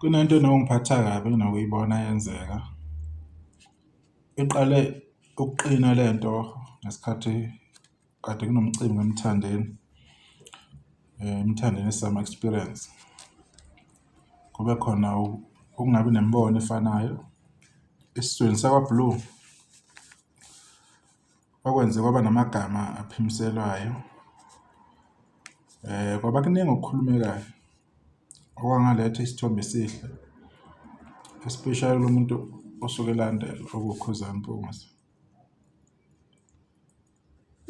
Kunento enongiphatha kabi nokuyibona yenzeka. Iqale ukuqina lento ngesikhathi kade kunomcimbi emthandeni esama experience. Kube khona ukungabi nemibono efanayo esizweni sakwaBlue. Okwenze kwaba namagama aphimiselwayo. Kwaba kuningi okukhulumekayo okwangaletha isithombe esihle, especially lo muntu osuke elandela okuWuKhuzani Mpungose.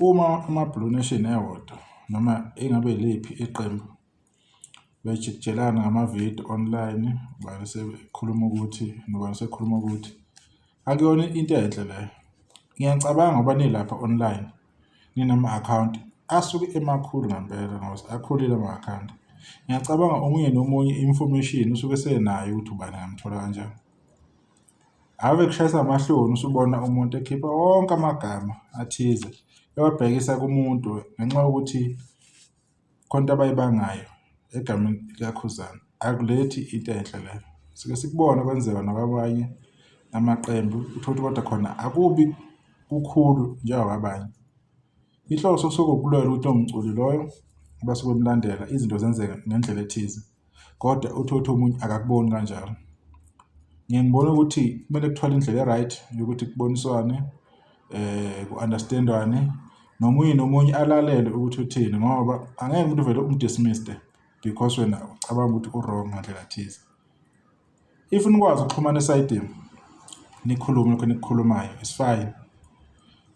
Uma amaBlue Nation ewodwa noma engabe yiliphi iqembu bejikijelana ngamavidiyo online, ubani sekhuluma ukuthi nobani sekhuluma ukuthi, akuyona into enhle leyo. Ngiyacabanga ngoba nilapha online ninama-account asuke emakhulu ngempela ngoba akhulile ama-account. Ngiyacabanga omunye nomunye information usuke esenayo ukuthi ubani angamthola kanjani. Ave kushayisa amahloni usubona umuntu ekhipha wonke amagama athize ewabhekisa kumuntu ngenxa yokuthi khona abayibangayo egameni likaKhuzani. Akulethi into enhle leyo. Sike sikubona kwenzeka nakwabanye amaqembu uthole kodwa khona akubi kukhulu njengabanye. Inhloso suke ukulwela ukuthi omculi loyo basuke bemlandela izinto zenzeka ngendlela ethize, kodwa uthi omunye akakuboni kanjalo. Ngiyangibona ukuthi kumele kuthwala indlela e-right yokuthi kuboniswane, ku-understand-wane, nomunye alalele ukuthi uthini, ngoba angeke umuntu vele umdismiste because wena ucabanga ukuthi u-wrong ngandlela thize. If nikwazi ukuxhumana esayidini nikhulume lokho nikukhulumayo, it's fine.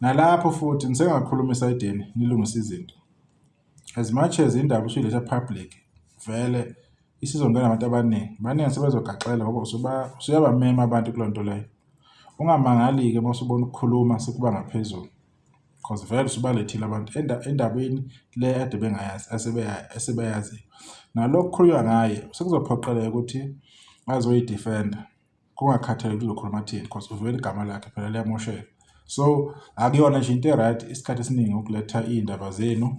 Nalapho futhi nisengakhuluma esayidini nilungisa izinto. As much as indaba usuyiletha public, vele isizongena abantu abaningi sebezogaxela ngoba usuyabamema abantu kuloo nto leyo. Ungamangali-ke uma usubona ukukhuluma sekuba ngaphezulu, because vele usubalethile abantu endabeni le ade bengayazi esebeyaziyo. Nalokho kukhulunywa ngaye sekuzophoqeleka ukuthi azoyidefenda kungakhathaleki uzokhuluma thini because uvele igama lakhe phela liyamosheka. So akuyona nje into e-right isikhathi esiningi ukuletha iy'ndaba zenu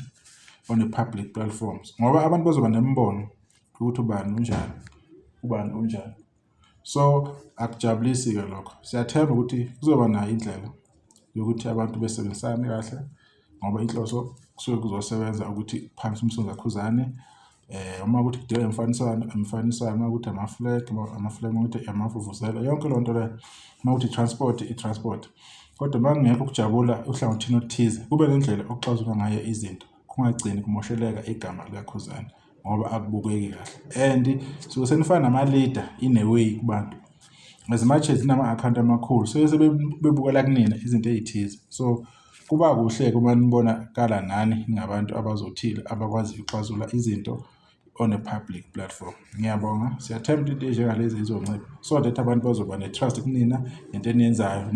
on public platforms ngoba abantu bazoba nemibono ukuthi ubani unjani. So akujabulisi-ke lokho. Siyathemba ukuthi kuzoba nayo indlela yokuthi abantu besebenzisane kahle ngoba inhloso kusuke kuzosebenza ukuthi phansi umsunguli kaKhuzani. Uma ukuthi kudinga imfaniswano, uma ukuthi ama-flag, uma ukuthi amavuvuzela, yonke loo nto leyo, uma ukuthi i-transport. Kodwa uma kungekho ukujabula uhlangothini oluthize, kube nendlela okuxazulula ngayo izinto, kungagcini kumosheleka igama likaKhuzani ngoba akubukeki kahle. And suke senifana nama-leader in a way kubantu. As much as inama-account amakhulu sebebukela kunina izinto ey'thize. So kuba kuhle-ke uma nibonakala nani ningabantu abazothile abakwazi ukuxazulula izinto on a public platform. Ngiyabonga. Siyathemba into ey'njengalezi izoncipha so that abantu bazoba ne-trust kunina into eniyenzayo.